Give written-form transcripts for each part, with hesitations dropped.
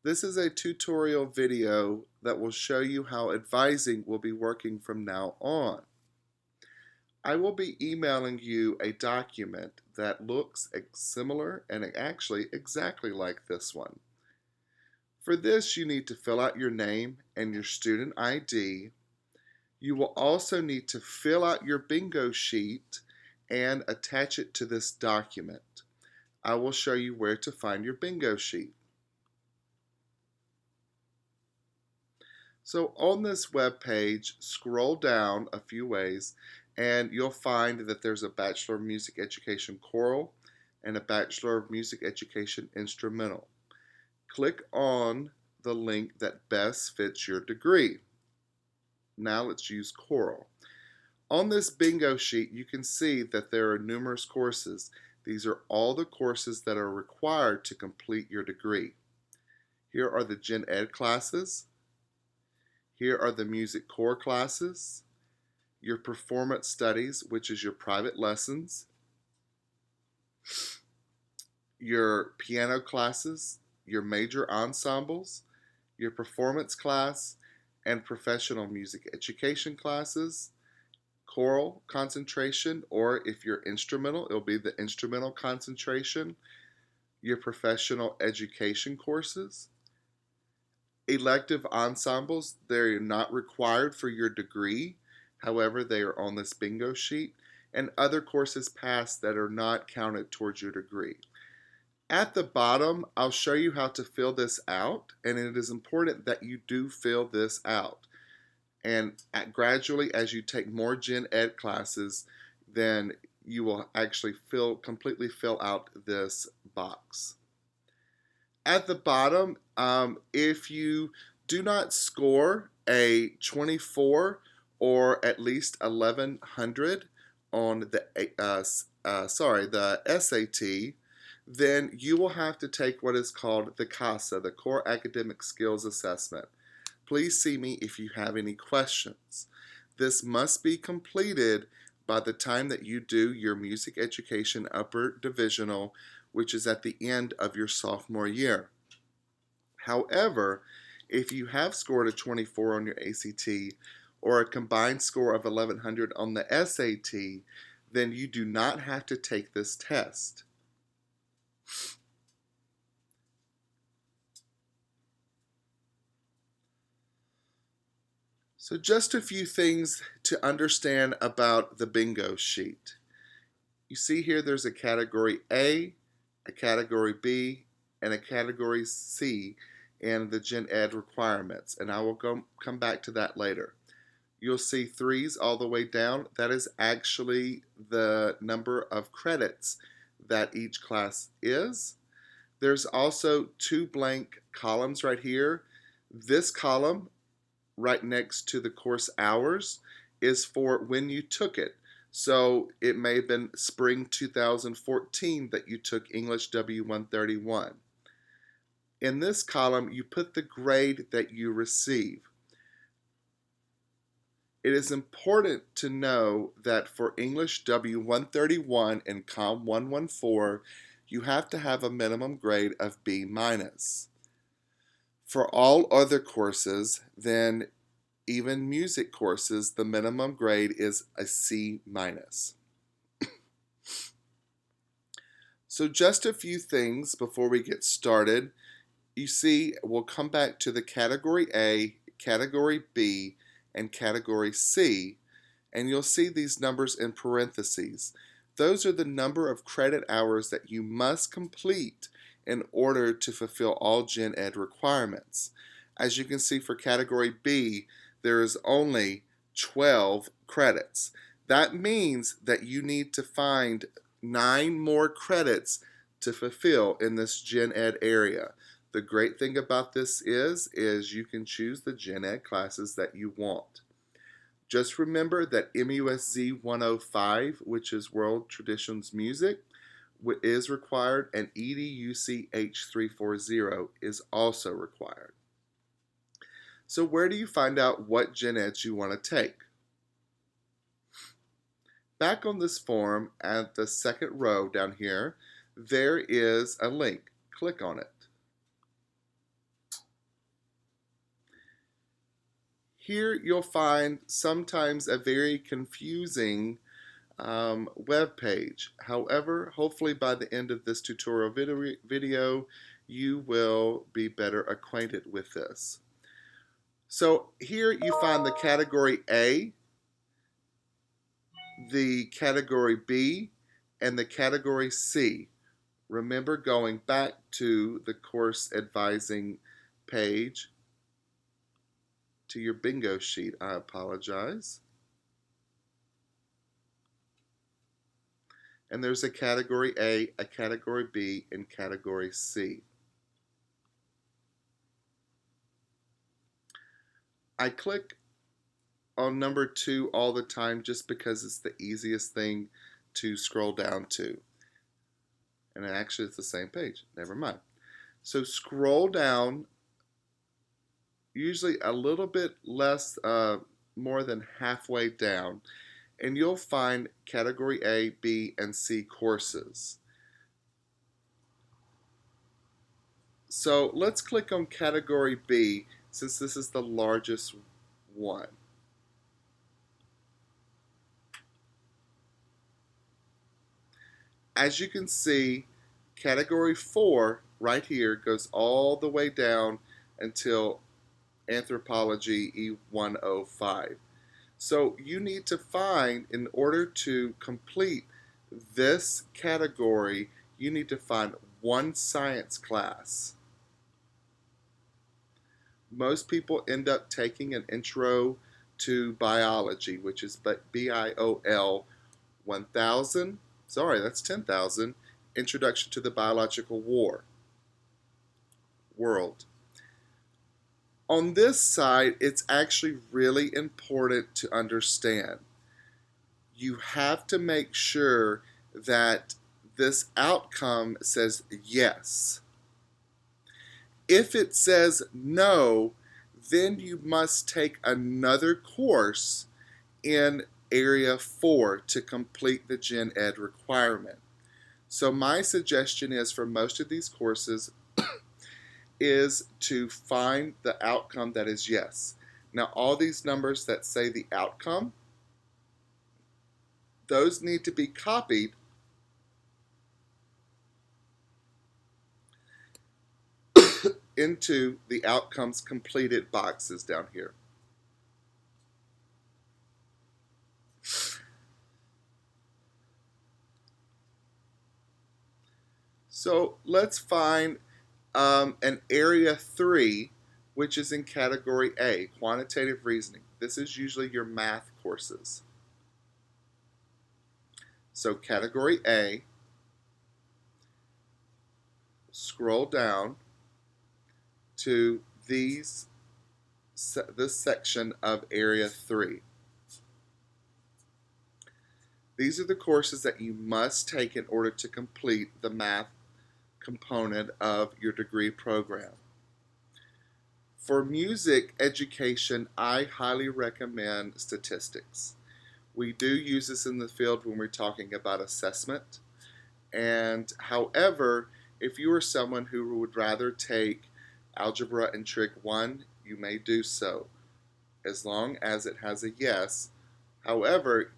This is a tutorial video that will show you how advising will be working from now on. I will be emailing you a document that looks similar and actually exactly like this one. For this, you need to fill out your name and your student ID. You will also need to fill out your bingo sheet and attach it to this document. I will show you where to find your bingo sheet. So on this web page, scroll down a few ways and you'll find that there's a Bachelor of Music Education choral and a Bachelor of Music Education instrumental. Click on the link that best fits your degree. Now let's use choral. On this bingo sheet, you can see that there are numerous courses. These are all the courses that are required to complete your degree. Here are the Gen Ed classes. Here are the music core classes, your performance studies, which is your private lessons, your piano classes, your major ensembles, your performance class, and professional music education classes, choral concentration, or if you're instrumental, it'll be the instrumental concentration, your professional education courses, elective ensembles. They're not required for your degree, however, they are on this bingo sheet, and other courses passed that are not counted towards your degree. At the bottom, I'll show you how to fill this out, and it is important that you do fill this out. And gradually, as you take more Gen Ed classes, then you will actually completely fill out this box. At the bottom, if you do not score a 24 or at least 1100 on the SAT, then you will have to take what is called the CASA, the Core Academic Skills Assessment. Please see me if you have any questions. This must be completed by the time that you do your music education upper divisional, which is at the end of your sophomore year. However, if you have scored a 24 on your ACT or a combined score of 1100 on the SAT, then you do not have to take this test. So just a few things to understand about the bingo sheet. You see here there's a category A, a category B, and a category C in the Gen Ed requirements, and I will come back to that later. You'll see 3s all the way down. That is actually the number of credits that each class is. There's also 2 blank columns right here. This column right next to the course hours is for when you took it. So it may have been spring 2014 that you took English W131. In this column, you put the grade that you receive. It is important to know that for English W131 and COM 114, you have to have a minimum grade of B-. For all other courses, then even music courses, the minimum grade is a C-. So just a few things before we get started. You see, we'll come back to the category A, category B, and category C, and you'll see these numbers in parentheses. Those are the number of credit hours that you must complete in order to fulfill all Gen Ed requirements. As you can see, for category B, there is only 12 credits. That means that you need to find 9 more credits to fulfill in this Gen Ed area. The great thing about this is you can choose the Gen Ed classes that you want. Just remember that MUSZ 105, which is World Traditions Music, is required, and EDUC H340 is also required. So where do you find out what Gen Eds you want to take? Back on this form at the second row down here, there is a link. Click on it. Here you'll find sometimes a very confusing web page. However, hopefully by the end of this tutorial video, you will be better acquainted with this. So here you find the category A, the category B, and the category C. Remember going back to the course advising page to your bingo sheet. I apologize. And there's a category A, a category B, and category C. I click on number 2 all the time just because it's the easiest thing to scroll down to. And actually it's the same page. Never mind. So scroll down, usually a little bit less, more than halfway down, and you'll find category A, B, and C courses. So let's click on category B since this is the largest one. As you can see, category 4 right here goes all the way down until Anthropology E105. So you need to find, in order to complete this category, you need to find one science class. Most people end up taking an intro to biology, which is BIOL 1000. Sorry, that's 10,000. Introduction to the Biological World. On this side, it's actually really important to understand. You have to make sure that this outcome says yes. If it says no, then you must take another course in Area 4 to complete the Gen Ed requirement. So my suggestion is for most of these courses is to find the outcome that is yes. Now all these numbers that say the outcome, those need to be copied into the outcomes completed boxes down here. So let's find an Area 3, which is in Category A, Quantitative Reasoning. This is usually your math courses. So Category A, scroll down to this section of Area 3. These are the courses that you must take in order to complete the math component of your degree program. For music education, I highly recommend statistics. We do use this in the field when we're talking about assessment. And however, if you are someone who would rather take Algebra and Trig 1, you may do so, as long as it has a yes. However,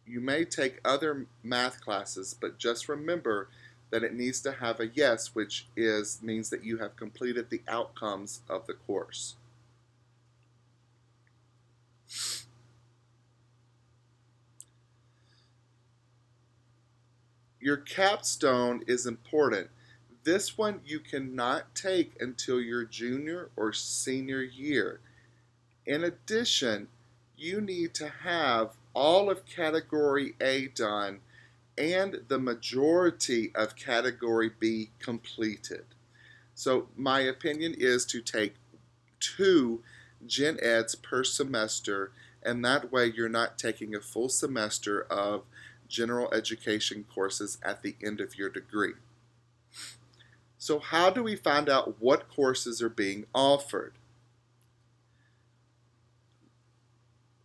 you may take other math classes, but just remember that it needs to have a yes, which means that you have completed the outcomes of the course. Your capstone is important. This one you cannot take until your junior or senior year. In addition, you need to have all of Category A done and the majority of Category B completed. So my opinion is to take 2 Gen Eds per semester, and that way you're not taking a full semester of general education courses at the end of your degree. So how do we find out what courses are being offered?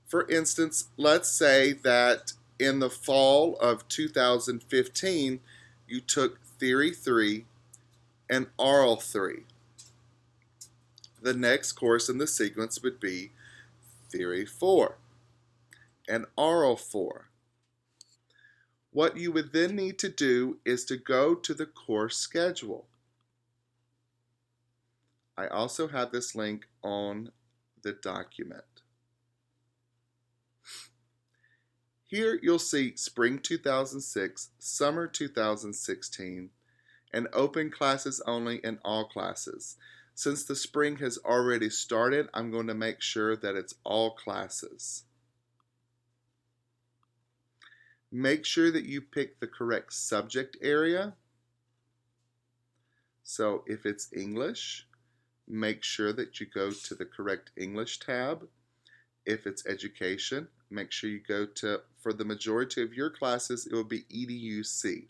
For instance, let's say that in the fall of 2015, you took Theory 3 and Oral 3. The next course in the sequence would be Theory 4 and Oral 4. What you would then need to do is to go to the course schedule. I also have this link on the document. Here you'll see Spring 2006, Summer 2016, and Open Classes Only and All Classes. Since the spring has already started, I'm going to make sure that it's all classes. Make sure that you pick the correct subject area. So if it's English, make sure that you go to the correct English tab. If it's education, make sure you go to, for the majority of your classes, it will be EDUC.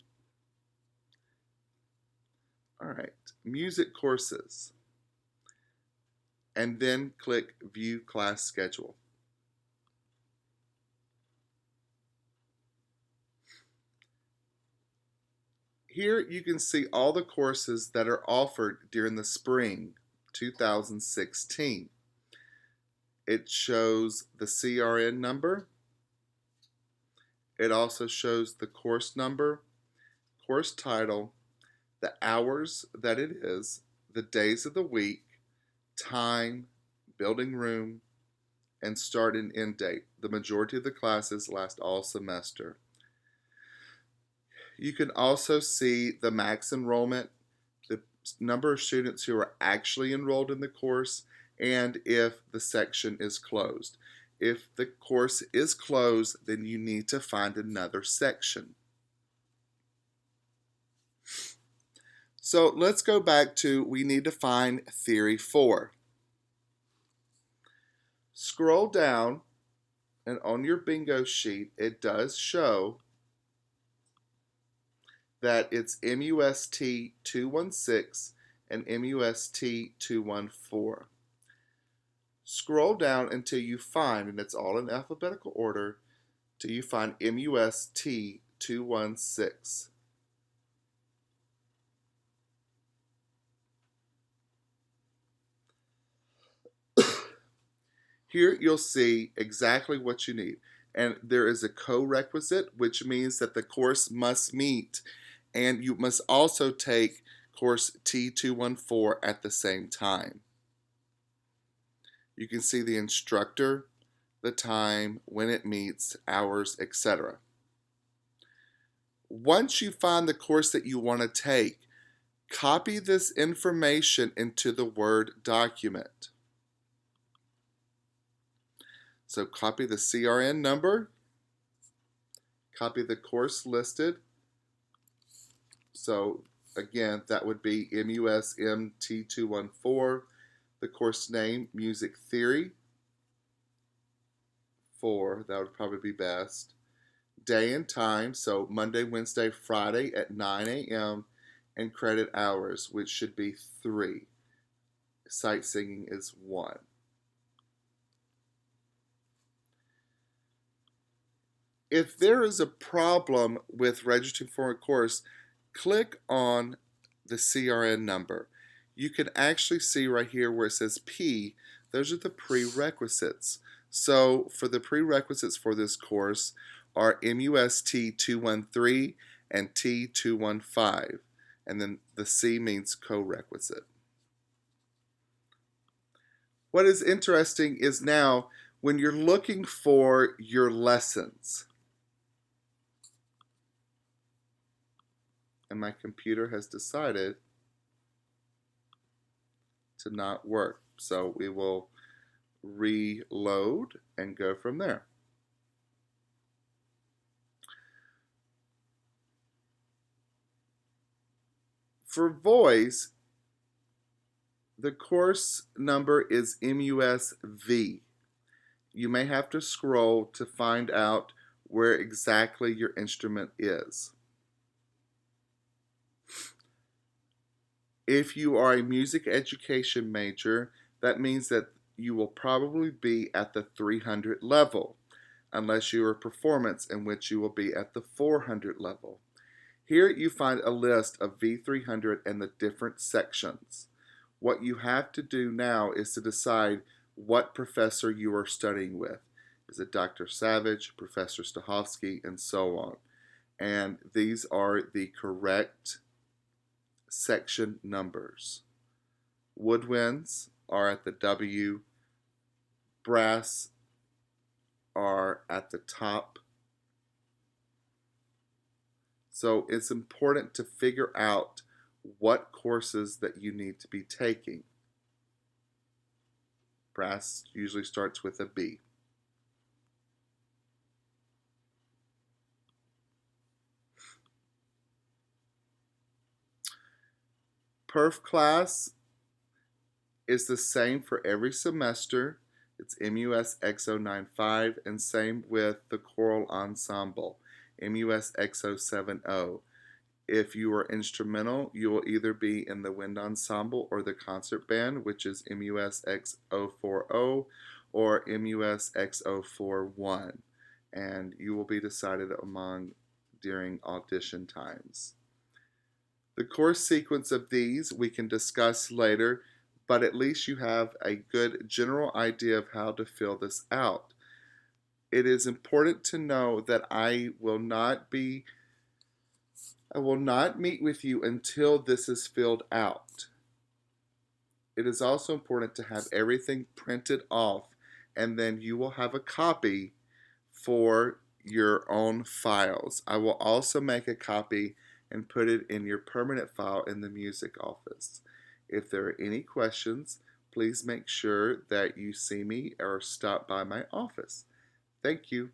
All right, music courses. And then click View Class Schedule. Here you can see all the courses that are offered during the spring 2016. It shows the CRN number. It also shows the course number, course title, the hours that it is, the days of the week, time, building room, and start and end date. The majority of the classes last all semester. You can also see the max enrollment, the number of students who are actually enrolled in the course, and if the section is closed. If the course is closed, then you need to find another section. So let's go back to, we need to find Theory 4. Scroll down, and on your bingo sheet, it does show that it's MUST 216 and MUST 214. Scroll down until you find, and it's all in alphabetical order, till you find MUST 216. Here you'll see exactly what you need. And there is a co-requisite, which means that the course must meet, and you must also take course T214 at the same time. You can see the instructor, the time, when it meets, hours, etc. Once you find the course that you want to take, copy this information into the Word document. So copy the CRN number, copy the course listed. So again, that would be MUSMT214, the course name, Music Theory 4, that would probably be best. Day and time, so Monday, Wednesday, Friday at 9 a.m. and credit hours, which should be 3. Sight singing is 1. If there is a problem with registering for a course, click on the CRN number. You can actually see right here where it says P, those are the prerequisites. So for the prerequisites for this course are MUST 213 and T215, and then the C means co-requisite. What is interesting is now when you're looking for your lessons, and my computer has decided to not work. So we will reload and go from there. For voice, the course number is MUSV. You may have to scroll to find out where exactly your instrument is. If you are a music education major, that means that you will probably be at the 300 level, unless you are performance, in which you will be at the 400 level. Here you find a list of V300 and the different sections. What you have to do now is to decide what professor you are studying with. Is it Dr. Savage, Professor Stahovsky, and so on? And these are the correct section numbers. Woodwinds are at the W, brass are at the top. So it's important to figure out what courses that you need to be taking. Brass usually starts with a B. Perf class is the same for every semester. It's MUS X095, and same with the choral ensemble, MUS X070. If you are instrumental, you will either be in the wind ensemble or the concert band, which is MUS X040 or MUS X041, and you will be decided among during audition times. The course sequence of these we can discuss later, but at least you have a good general idea of how to fill this out. It is important to know that I will not meet with you until this is filled out. It is also important to have everything printed off, and then you will have a copy for your own files. I will also make a copy and put it in your permanent file in the music office. If there are any questions, please make sure that you see me or stop by my office. Thank you.